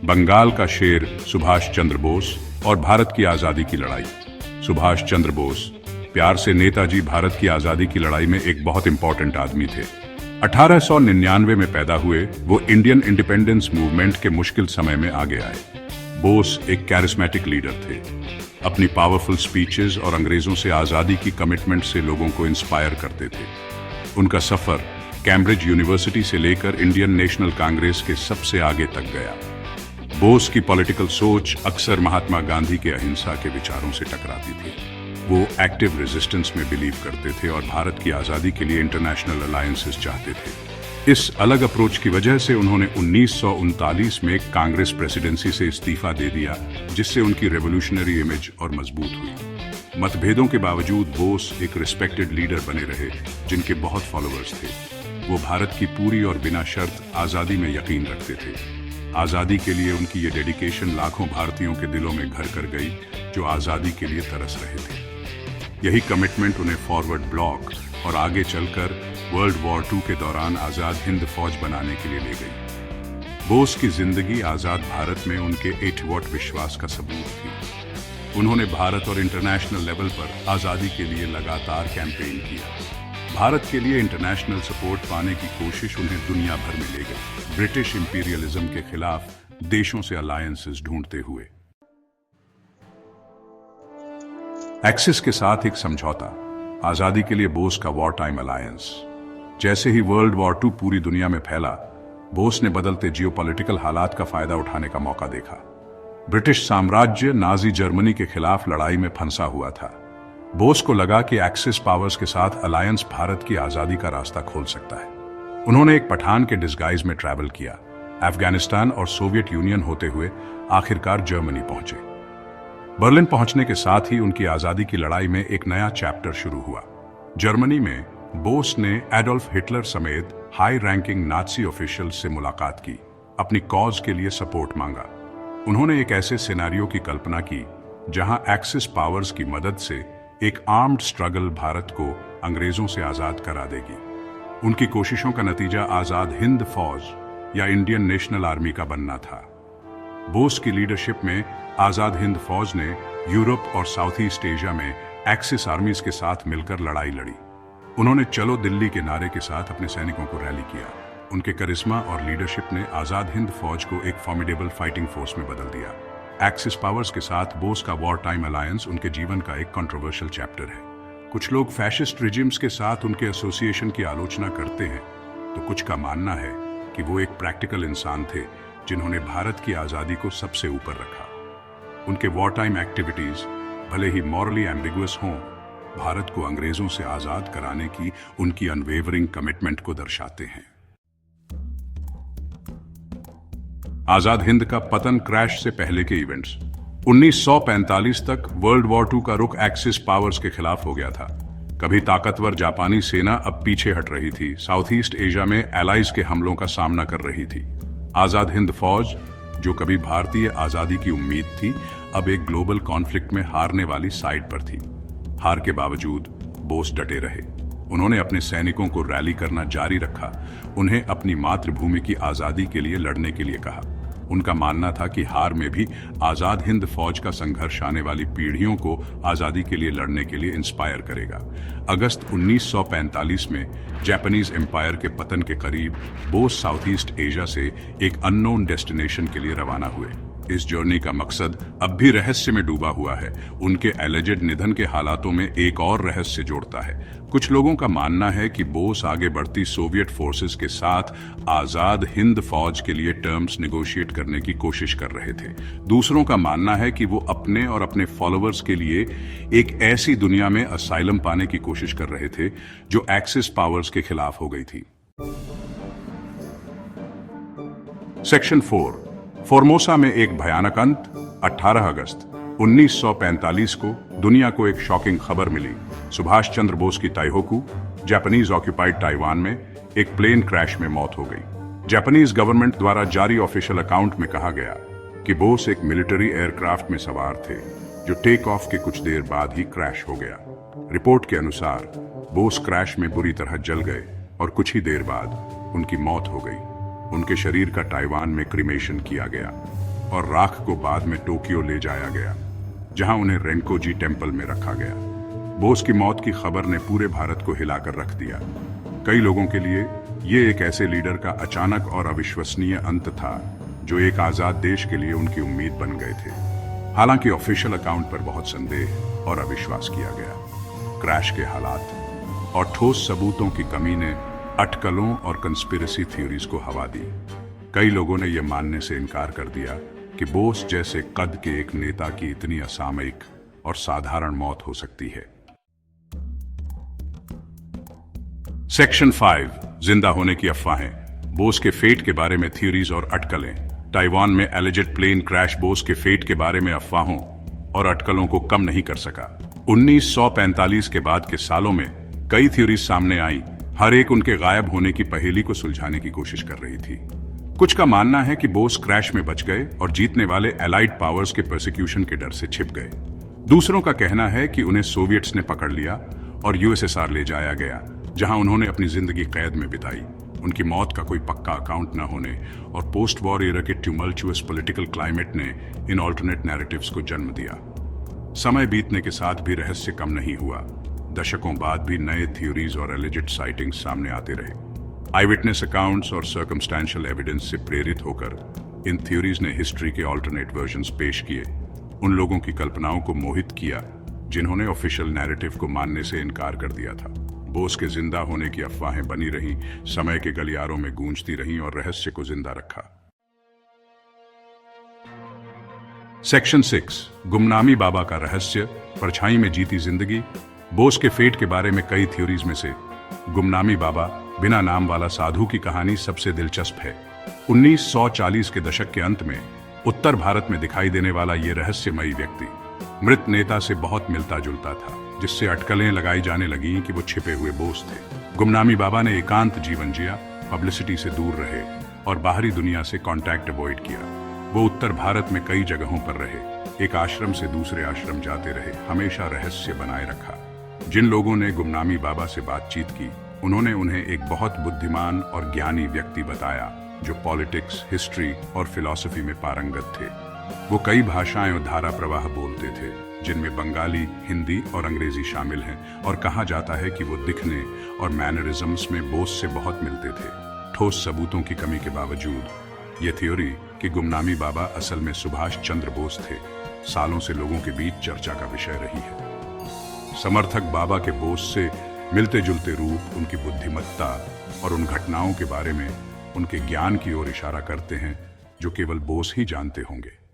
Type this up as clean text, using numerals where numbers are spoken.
बंगाल का शेर सुभाष चंद्र बोस और भारत की आजादी की लड़ाई। सुभाष चंद्र बोस, प्यार से नेताजी, भारत की आजादी की लड़ाई में एक बहुत इंपॉर्टेंट आदमी थे। 1899 में पैदा हुए वो इंडियन इंडिपेंडेंस मूवमेंट के मुश्किल समय में आगे आए। बोस एक कैरिस्मेटिक लीडर थे। अपनी पावरफुल स्पीचेस और अंग्रेजों से आजादी की कमिटमेंट से लोगों को इंस्पायर करते थे। उनका सफर कैम्ब्रिज यूनिवर्सिटी से लेकर इंडियन नेशनल कांग्रेस के सबसे आगे तक गया। बोस की पॉलिटिकल सोच अक्सर महात्मा गांधी के अहिंसा के विचारों से टकराती थी। वो एक्टिव रेजिस्टेंस में बिलीव करते थे और भारत की आजादी के लिए इंटरनेशनल अलायंसेस चाहते थे। इस अलग अप्रोच की वजह से उन्होंने 1939 में कांग्रेस प्रेसिडेंसी से इस्तीफा दे दिया, जिससे उनकी रेवोल्यूशनरी इमेज और मजबूत हुई। मतभेदों के बावजूद बोस एक रिस्पेक्टेड लीडर बने रहे, जिनके बहुत फॉलोअर्स थे। वो भारत की पूरी और बिना शर्त आजादी में यकीन रखते थे। आजादी के लिए उनकी ये डेडिकेशन लाखों भारतीयों के दिलों में घर कर गई, जो आजादी के लिए तरस रहे थे। यही कमिटमेंट उन्हें फॉरवर्ड ब्लॉक और आगे चलकर वर्ल्ड वॉर II के दौरान आजाद हिंद फौज बनाने के लिए ले गई। बोस की जिंदगी आजाद भारत में उनके 8 वॉट विश्वास का सबूत थी। उन्होंने भारत और इंटरनेशनल लेवल पर आजादी के लिए लगातार कैंपेन किया। भारत के लिए इंटरनेशनल सपोर्ट पाने की कोशिश उन्हें दुनिया भर में ले गई, ब्रिटिश इंपीरियलिज्म के खिलाफ देशों से अलायंसेस ढूंढते हुए। एक्सिस के साथ एक समझौता, आजादी के लिए बोस का वॉर टाइम अलायंस। जैसे ही वर्ल्ड वॉर II पूरी दुनिया में फैला, बोस ने बदलते जियोपॉलिटिकल हालात का फायदा उठाने का मौका देखा। ब्रिटिश साम्राज्य नाजी जर्मनी के खिलाफ लड़ाई में फंसा हुआ था। बोस को लगा कि एक्सिस पावर्स के साथ अलायंस भारत की आजादी का रास्ता खोल सकता है। उन्होंने एक पठान के डिस्गाइज में ट्रैवल किया, अफगानिस्तान और सोवियत यूनियन होते हुए आखिरकार जर्मनी पहुंचे। बर्लिन पहुंचने के साथ ही उनकी आजादी की लड़ाई में एक नया चैप्टर शुरू हुआ। जर्मनी में बोस ने एडोल्फ हिटलर समेत हाई रैंकिंग नाजी ऑफिशियल्स से मुलाकात की, अपनी कॉज के लिए सपोर्ट मांगा। उन्होंने एक ऐसे सिनेरियो की कल्पना की जहां एक्सिस पावर्स की मदद से एक आर्म्ड स्ट्रगल भारत को अंग्रेजों से आजाद करा देगी। उनकी कोशिशों का नतीजा आजाद हिंद फौज या इंडियन नेशनल आर्मी का बनना था। बोस की लीडरशिप में आजाद हिंद फौज ने यूरोप और साउथ ईस्ट एशिया में एक्सिस आर्मीज के साथ मिलकर लड़ाई लड़ी। उन्होंने चलो दिल्ली के नारे के साथ अपने सैनिकों को रैली किया। उनके करिश्मा और लीडरशिप ने आजाद हिंद फौज को एक फॉर्मिडेबल फाइटिंग फोर्स में बदल दिया। एक्सिस पावर्स के साथ बोस का वॉर टाइम अलायंस उनके जीवन का एक कंट्रोवर्शियल चैप्टर है। कुछ लोग फैशिस्ट रिजिम्स के साथ उनके एसोसिएशन की आलोचना करते हैं, तो कुछ का मानना है कि वो एक प्रैक्टिकल इंसान थे जिन्होंने भारत की आजादी को सबसे ऊपर रखा। उनके वॉर टाइम एक्टिविटीज भले ही मॉरली एम्बिगुअस हों, भारत को अंग्रेजों से आजाद कराने की उनकी अनवेवरिंग कमिटमेंट को दर्शाते हैं। आजाद हिंद का पतन क्रैश से पहले के इवेंट्स। 1945 तक वर्ल्ड वॉर II का रुख एक्सिस पावर्स के खिलाफ हो गया था। कभी ताकतवर जापानी सेना अब पीछे हट रही थी, साउथ ईस्ट एशिया में एलाइज के हमलों का सामना कर रही थी। आजाद हिंद फौज, जो कभी भारतीय आजादी की उम्मीद थी, अब एक ग्लोबल कॉन्फ्लिक्ट में हारने वाली साइड पर थी। हार के बावजूद बोस डटे रहे। उन्होंने अपने सैनिकों को रैली करना जारी रखा, उन्हें अपनी मातृभूमि की आजादी के लिए लड़ने के लिए कहा। उनका मानना था कि हार में भी आजाद हिंद फौज का संघर्ष आने वाली पीढ़ियों को आजादी के लिए लड़ने के लिए इंस्पायर करेगा। अगस्त 1945 में जापानीज एम्पायर के पतन के करीब बोस साउथ ईस्ट एशिया से एक अननोन डेस्टिनेशन के लिए रवाना हुए। इस जर्नी का मकसद अब भी रहस्य में डूबा हुआ है। उनके एलिजेड निधन के हालातों में एक और रहस्य जोड़ता है। कुछ लोगों का मानना है कि बोस आगे बढ़ती सोवियत फोर्सेस के साथ आजाद हिंद फौज के लिए टर्म्स नेगोशिएट करने की कोशिश कर रहे थे। दूसरों का मानना है कि वो अपने और अपने फॉलोअर्स के लिए एक ऐसी दुनिया में असाइलम पाने की कोशिश कर रहे थे जो एक्सिस पावर्स के खिलाफ हो गई थी। सेक्शन 4, फॉर्मोसा में एक भयानक अंत। 18 अगस्त 1945 को दुनिया को एक शॉकिंग खबर मिली। सुभाष चंद्र बोस की ताइहोकू, जापानीज ऑक्यूपाइड ताइवान में एक प्लेन क्रैश में मौत हो गई। जापानीज गवर्नमेंट द्वारा जारी ऑफिशियल अकाउंट में कहा गया कि बोस एक मिलिट्री एयरक्राफ्ट में सवार थे, जो टेक ऑफ के कुछ देर बाद ही क्रैश हो गया। रिपोर्ट के अनुसार बोस क्रैश में बुरी तरह जल गए और कुछ ही देर बाद उनकी मौत हो गई। उनके शरीर का ताइवान में क्रीमेशन किया गया। और राख को बाद में टोक्यो ले जाया गया, जहां उन्हें रेंकोजी टेम्पल में रखा गया। बोस की मौत की खबर ने पूरे भारत को हिलाकर रख दिया। कई लोगों के लिए ये एक ऐसे लीडर का अचानक और अविश्वसनीय अंत था जो एक आजाद देश के लिए उनकी उम्मीद बन गए थे। हालांकि ऑफिशियल अकाउंट पर बहुत संदेह और अविश्वास किया गया। क्रैश के हालात और ठोस सबूतों की कमी ने अटकलों और कंस्पिरेसी थ्योरीज को हवा दी। कई लोगों ने यह मानने से इनकार कर दिया कि बोस जैसे कद के एक नेता की इतनी असामयिक और साधारण मौत हो सकती है। सेक्शन 5, जिंदा होने की अफवाहें। बोस के फेट के बारे में थ्योरीज और अटकलें। ताइवान में एलिजेड प्लेन क्रैश बोस के फेट के बारे में अफवाहों और अटकलों को कम नहीं कर सका। 1945 के बाद के सालों में कई थ्योरीज सामने आई, हर एक उनके गायब होने की पहेली को सुलझाने की कोशिश कर रही थी। कुछ का मानना है कि बोस क्रैश में बच गए और जीतने वाले एलाइड पावर्स के प्रोसिक्यूशन के डर से छिप गए। दूसरों का कहना है कि उन्हें सोवियट्स ने पकड़ लिया और यूएसएसआर ले जाया गया, जहां उन्होंने अपनी जिंदगी कैद में बिताई। उनकी मौत का कोई पक्का अकाउंट न होने और पोस्ट वॉर एरा के ट्यूमल्चुअस पॉलिटिकल क्लाइमेट ने इन ऑल्टरनेट नैरेटिव्स को जन्म दिया। समय बीतने के साथ भी रहस्य कम नहीं हुआ। दशकों बाद भी नए थ्योरीज और एलिजेड साइटिंग्स सामने आते रहे। आई विटनेस अकाउंट्स और सर्कमस्टेंशियल एविडेंस से प्रेरित होकर इन थ्योरीज ने हिस्ट्री के ऑल्टरनेट वर्जन्स पेश किए, उन लोगों की कल्पनाओं को मोहित किया जिन्होंने ऑफिशियल नैरेटिव को मानने से इनकार कर दिया था। बोस के जिंदा होने की अफवाहें बनी रहीं, समय के गलियारों में गूंजती रहीं और रहस्य को जिंदा रखा। सेक्शन 6, गुमनामी बाबा का रहस्य, परछाई में जीती जिंदगी। बोस के फेट के बारे में कई थ्योरीज में से गुमनामी बाबा, बिना नाम वाला साधु की कहानी सबसे दिलचस्प है। 1940 के दशक के अंत में उत्तर भारत में दिखाई देने वाला यह रहस्यमयी व्यक्ति मृत नेता से बहुत मिलता जुलता था, जिससे अटकलें लगाई जाने लगीं कि वो छिपे हुए बोस थे। गुमनामी बाबा ने एकांत जीवन जिया, पब्लिसिटी से दूर रहे और बाहरी दुनिया से कांटेक्ट अवॉइड किया। वो उत्तर भारत में कई जगहों पर रहे, एक आश्रम से दूसरे आश्रम जाते रहे, हमेशा रहस्य बनाए रखा। जिन लोगों ने गुमनामी बाबा से बातचीत की, उन्होंने उन्हें एक बहुत बुद्धिमान और ज्ञानी व्यक्ति बताया जो पॉलिटिक्स, हिस्ट्री और फिलॉसफी में पारंगत थे। वो कई भाषाएं और धारा प्रवाह बोलते थे, जिनमें बंगाली, हिंदी और अंग्रेजी शामिल हैं, और कहा जाता है कि वो दिखने और मैनरिज्म्स में बोस से बहुत मिलते थे। ठोस सबूतों की कमी के बावजूद ये थ्योरी कि गुमनामी बाबा असल में सुभाष चंद्र बोस थे, सालों से लोगों के बीच चर्चा का विषय रही है। समर्थक बाबा के बोस से मिलते जुलते रूप, उनकी बुद्धिमत्ता और उन घटनाओं के बारे में उनके ज्ञान की ओर इशारा करते हैं जो केवल बोस ही जानते होंगे।